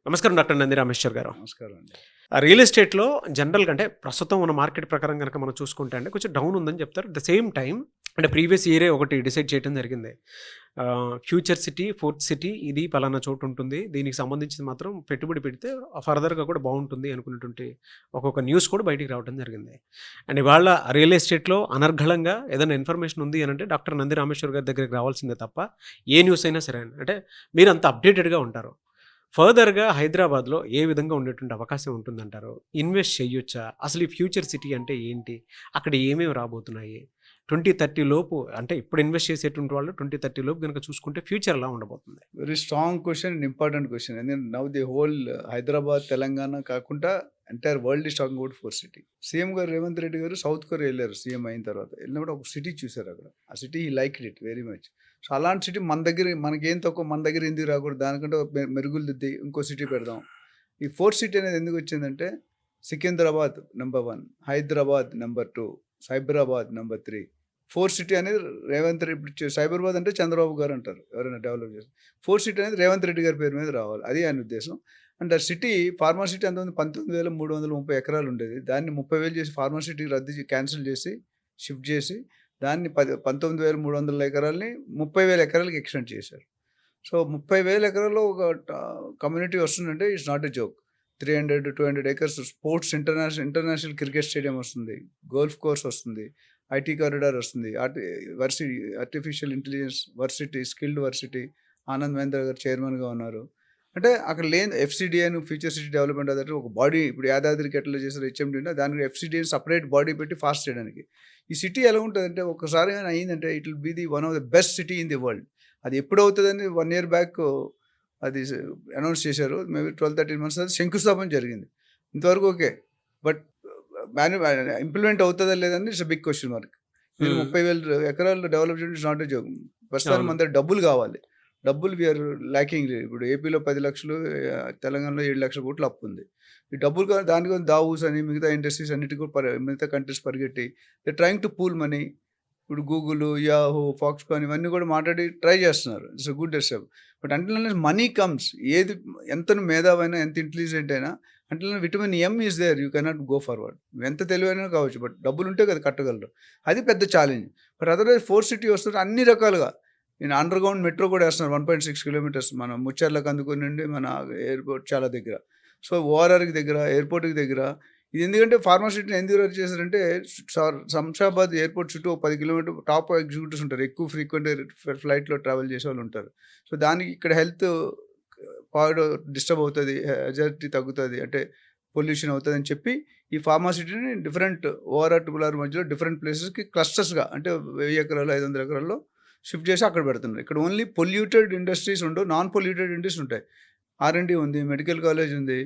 నమస్కారం డాక్టర్ నంది రామేశ్వర్ గారు. నమస్కారం అండి. రియల్ ఎస్టేట్‌లో జనరల్‌గా అంటే ప్రస్తుతం ఉన్న మార్కెట్ ప్రకారం గనక మనం చూసుకుంటే అండి కొంచెం డౌన్ ఉందని చెప్తారు. అట్ ద సేమ్ టైమ్ అంటే ప్రీవియస్ ఇయరే ఒకటి డిసైడ్ చేయడం జరిగింది. ఫ్యూచర్ సిటీ, ఫోర్త్ సిటీ ఇది పలానా చోటు ఉంటుంది. దీనికి సంబంధించింది మాత్రం పెట్టుబడి పెడితే ఫర్దర్‌గా కూడా బావుంటుంది అనుకున్నటువంటి ఒక్కొక్క న్యూస్ కూడా బయటికి రావడం జరిగింది. అండ్ ఇవాళ రియల్ ఎస్టేట్‌లో అనర్గళంగా ఏదైనా ఇన్ఫర్మేషన్ ఉంది అనంటే డాక్టర్ నంది రామేశ్వర్ గారి దగ్గరికి రావాల్సిందే తప్ప ఏ న్యూస్ అయినా సరే అండి. అంటే మీరు అంత అప్‌డేటెడ్‌గా ఉంటారు. ఫర్దర్‌గా హైదరాబాద్‌లో ఏ విధంగా ఉండేటువంటి అవకాశం ఉంటుందంటారు? ఇన్వెస్ట్ చేయొచ్చా? అసలు ఈ ఫ్యూచర్ సిటీ అంటే ఏంటి? అక్కడ ఏమేమి రాబోతున్నాయి? 2030 లోపు అంటే ఇప్పుడు ఇన్వెస్ట్ చేసేటువంటి వాళ్ళు 2030 లోపు గనుక చూసుకుంటే ఫ్యూచర్ ఎలా ఉండబోతుంది? Very strong question and important question. ఎందుకంటే now the whole Hyderabad, Telangana కాకుండా entire world is talking about four city. CM గారు రేవంత్ రెడ్డి గారు సౌత్ కొరియా వెళ్ళారు సీఎం అయిన తర్వాత. వెళ్ళినప్పుడు ఒక సిటీ చూసారు అక్కడ. ఆ city he liked it very much. So అలాంటి సిటీ మన దగ్గర మనకేం తక్కువ, మన దగ్గర ఎందుకు రాకూడదు, దానికంటే ఒక మెరుగులు దిద్ది ఇంకో సిటీ పెడదాం. ఈ ఫోర్త్ సిటీ అనేది ఎందుకు వచ్చిందంటే Secunderabad number 1, Hyderabad number 2, Cyberabad number 3. Fourth city అనేది రేవంత్ రెడ్డి. ఇప్పుడు సైబరాబాద్ అంటే చంద్రబాబు గారు అంటారు ఎవరైనా డెవలప్ చేస్తారు. ఫోర్త్ సిటీ అనేది రేవంత్ రెడ్డి గారి పేరు మీద రావాలి, అది ఆయన ఉద్దేశం. అండ్ ఆ సిటీ ఫార్మా సిటీ అంతకుముందు 19,330 ఎకరాలు ఉండేది. దాన్ని 30,000 చేసి ఫార్మా సిటీ క్యాన్సిల్ చేసి షిఫ్ట్ చేసి దాన్ని 19,300 ఎకరాలని 30,000 ఎకరాలకి ఎక్స్టెండ్ చేశారు. సో 30,000 ఎకరాల్లో ఒక కమ్యూనిటీ వస్తుందంటే it's not a joke. 300-200 acres sports international cricket stadium వస్తుంది, గోల్ఫ్ కోర్స్ వస్తుంది, ఐటీ కారిడార్ వస్తుంది, artificial intelligence varsity, skilled varsity. Anand Mahindra garu చైర్మన్గా ఉన్నారు. అంటే అక్కడ లేని ఎఫ్సిడి అని ఫ్యూచర్ సిటీ డెవలప్మెంట్ అదే ఒక బాడీ. ఇప్పుడు యాదాద్రికి ఎట్లా చేశారు హెచ్ఎండి అంటే దానికి ఎఫ్సిడి అని సపరేట్ బాడీ పెట్టి ఫాస్ట్ చేయడానికి. ఈ సిటీ ఎలా ఉంటుందంటే ఒకసారి కానీ అయిందంటే it will be the one of the best city in the world. అది ఎప్పుడు అవుతుందని 1 year బ్యాక్ అది అనౌన్స్ చేశారు. మేబీ 12-13 months అది శంకుస్థాపన జరిగింది. ఇంతవరకు ఓకే. బట్ ఇంప్లిమెంట్ అవుతుందా లేదని ఇట్స్ బిగ్ క్వశ్చన్ మార్క్. మీరు 30,000 ఎకరాలు డెవలప్ చేయడం ఇట్స్ నాట్ ఎ జోక్. ప్రస్తుతానికి మన దగ్గర డబ్బులు కావాలి. డబ్బులు వీఆర్ ల్యాకింగ్. ఇప్పుడు ఏపీలో 10 లక్షలు, తెలంగాణలో 7 లక్షల కోట్లు అప్పు ఉంది. ఈ డబ్బులు దానికి దావూస్ అని మిగతా ఇండస్ట్రీస్ అన్నిటికీ మిగతా కంట్రీస్ పరిగెట్టి they trying to pool money. ఇప్పుడు గూగుల్, యాహూ, ఫాక్స్కాన్ ఇవన్నీ కూడా మాట్లాడి ట్రై చేస్తున్నారు. It's a good step. But అంటే మనీ కమ్స్, ఏది ఎంత మేధావైనా ఎంత ఇంటెలిజెంట్ అయినా అంటే vitamin M is there, you cannot go forward. ఎంత తెలివైనా కావచ్చు, బట్ డబ్బులు ఉంటే కదా కట్టగలరు. అది పెద్ద challenge. But otherwise fourth city వస్తుంది అన్ని రకాలుగా. నేను అండర్ గ్రౌండ్ మెట్రో కూడా వేస్తున్నారు 1.6 kilometers మన ముచ్చర్లకు అందుకునండి మన ఎయిర్పోర్ట్ చాలా దగ్గర. సో ఓఆర్ఆర్కి దగ్గర, ఎయిర్పోర్ట్కి దగ్గర. ఇది ఎందుకంటే ఫార్మాసిటీని ఎందుకు రద్దు చేశారంటే శంషాబాద్ ఎయిర్పోర్ట్ చుట్టూ 10 kilometers టాప్ ఎగ్జిక్యూటివ్స్ ఉంటారు, ఎక్కువ ఫ్రీక్వెంట్ ఫ్లైట్లో ట్రావెల్ చేసే వాళ్ళు ఉంటారు. సో దానికి ఇక్కడ హెల్త్ పాడు డిస్టర్బ్ అవుతుంది, హెజారిటీ తగ్గుతుంది, అంటే పొల్యూషన్ అవుతుంది అని చెప్పి ఈ ఫార్మాసిటీని డిఫరెంట్ ఓఆర్ఆర్ ట్రిపుల్ మధ్యలో డిఫరెంట్ ప్లేసెస్కి క్లస్టర్స్గా అంటే 1000 ఎకరాలు 500 ఎకరాల్లో షిఫ్ట్ చేసి అక్కడ పెడుతున్నారు. ఇక్కడ ఓన్లీ పొల్యూటెడ్ ఇండస్ట్రీస్ ఉండవు, నాన్ పొల్యూటెడ్ ఇండస్ట్రీస్ ఉంటాయి. ఆర్ఎండి ఉంది, మెడికల్ కాలేజ్ ఉంది,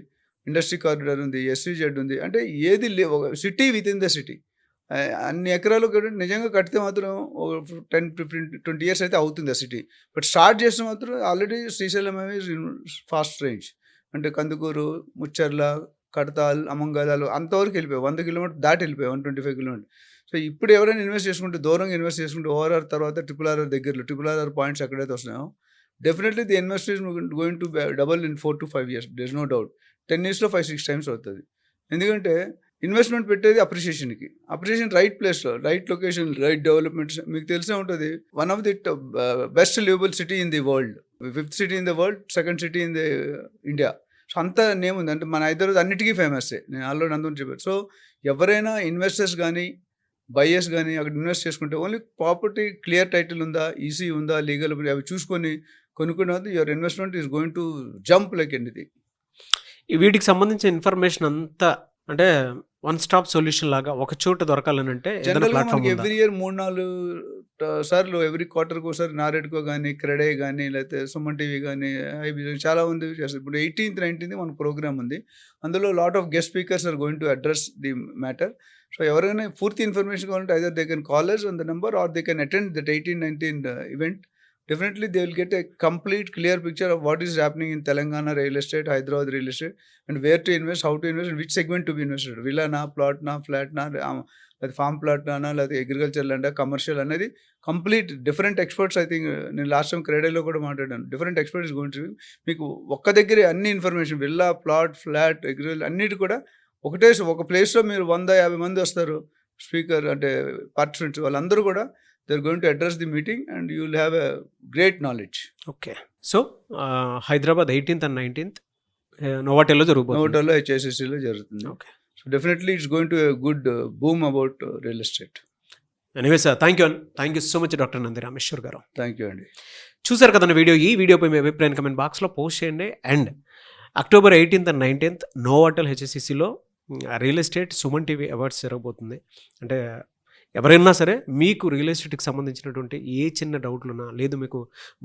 ఇండస్ట్రీ కారిడార్ ఉంది, ఎస్విజెడ్ ఉంది. అంటే ఏది ఒక city with in the city. అన్ని ఎకరాలు నిజంగా కడితే మాత్రం 10-15-20 years అయితే అవుతుంది ఆ సిటీ. బట్ స్టార్ట్ చేసిన మాత్రం ఆల్రెడీ శ్రీశైలం ఫాస్ట్ రేంజ్ అంటే కందుకూరు, ముచ్చర్ల, కడతాల్, అమంగళాలు అంతవరకు వెళ్ళిపోయాయి. 100 kilometers దాటి వెళ్ళిపోయాయి, 125 kilometers. సో ఇప్పుడు ఎవరైనా ఇన్వెస్ట్ చేసుకుంటే దూరంగా ఇన్వెస్ట్ చేసుకుంటే ఓఆర్ఆర్ తర్వాత RRR దగ్గరలో RRR పాయింట్స్ ఎక్కడైతే వస్తున్నాయో definitely the investment is going to double in 4 to 5 years. There is no doubt. 10 yearsలో 5-6 times అవుతుంది. ఎందుకంటే ఇన్వెస్ట్మెంట్ పెట్టేది అప్రిషియేషన్కి. అప్రిషియేషన్ రైట్ ప్లేస్లో, రైట్ లొకేషన్, రైట్ డెవలప్మెంట్స్. మీకు తెలిసే ఉంటుంది one of the best livable city in the world, 5th city in the world, 2nd city in the India. So అంత నేమ్ ఉంది. అంటే మన హైదరాబాద్ అన్నిటికీ ఫేమస్సే. నేను ఆల్రెడీ అందరూ చెప్పాను. సో ఎవరైనా ఇన్వెస్టర్స్ కానీ బయర్స్ కానీ అక్కడ ఇన్వెస్ట్ చేసుకుంటే ఓన్లీ ప్రాపర్టీ క్లియర్ టైటిల్ ఉందా, ఈసీ ఉందా, లీగల్ అవి చూసుకొని కొనుక్కునే your investment is going to jump like anything. వీటికి సంబంధించిన ఇన్ఫర్మేషన్ అంతా అంటే వన్ స్టాప్ సొల్యూషన్ లాగా ఒక చోట దొరకాలనంటే జనరల్గా మనకి ఎవ్రీ ఇయర్ 3-4 సార్లు ఎవ్రీ క్వార్టర్కి ఒకసారి నారెడ్కో కానీ, క్రెడే కానీ, లేకపోతే సుమన్ టీవీ కానీ, ఐబీ చాలా మంది చేస్తారు. ఇప్పుడు 18th 19th మన ప్రోగ్రామ్ ఉంది. అందులో lot of guest speakers are going to address the matter. So ఎవరైనా పూర్తి ఇన్ఫర్మేషన్ కావాలంటే either they can call us on the number or they can attend that 18-19 event. Definitely they will get a complete clear picture of what is happening in Telangana real estate, Hyderabad real estate, and where to invest, how to invest, and which segment to be invested. Villa na, plot na, flat na, అది form plot అనా లేదా agriculture land commercial అనేది complete different experts. I think నేను last time క్రెడైలో కూడా మాట్లాడాను. Different experts గురించి మీకు ఒక్క దగ్గరే అన్ని information, villa, plot, flat, agriculture అన్నిటి కూడా ఒక ప్లేస్లో మీరు 150 మంది వస్తారు స్పీకర్ అంటే పార్టిసిపెంట్స్. వాళ్ళందరూ కూడా they are going to address the meeting and you will have a great knowledge. Okay. So Hyderabad 18th and 19th నోవాటెల్లో జరుగుతుంది. నోవాటెల్లో HSCలో జరుగుతుంది. Okay. So definitely it's going to a good boom about real estate. Anyway sir, thank you so much doctor Nandi Rameshwar గారు. Thank you అండి. చూసారు కదండి video. ఈ వీడియోపై మీ అభిప్రాయం కమెంట్ బాక్స్లో పోస్ట్ చేయండి. And October 18th and 19th Novotel HSCలో real estate Suman TV awards జరగబోతుంది. అంటే ఎవరైనా సరే మీకు రియల్ ఎస్టేట్కి సంబంధించినటువంటి ఏ చిన్న డౌట్లున్నా, లేదు మీకు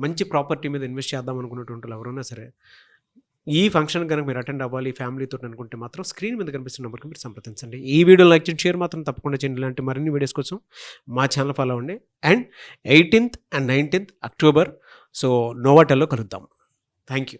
మంచి ప్రాపర్టీ మీద ఇన్వెస్ట్ చేద్దాం అనుకున్నటువంటి ఎవరైనా సరే ఈ ఫంక్షన్ కనుక మీరు అటెండ్ అవ్వాలి ఫ్యామిలీతో అనుకుంటే మాత్రం స్క్రీన్ మీద కనిపిస్తున్న నెంబర్కి మీరు సంప్రదించండి. ఈ వీడియో లైక్ చేయండి, షేర్ మాత్రం తప్పకుండా చేయండి. ఇలాంటి మరిన్ని వీడియోస్ కోసం మా ఛానల్ ఫాలో అవ్వండి. And 18th and 19th October so నోవాటెల్లో కలుద్దాం. Thank you.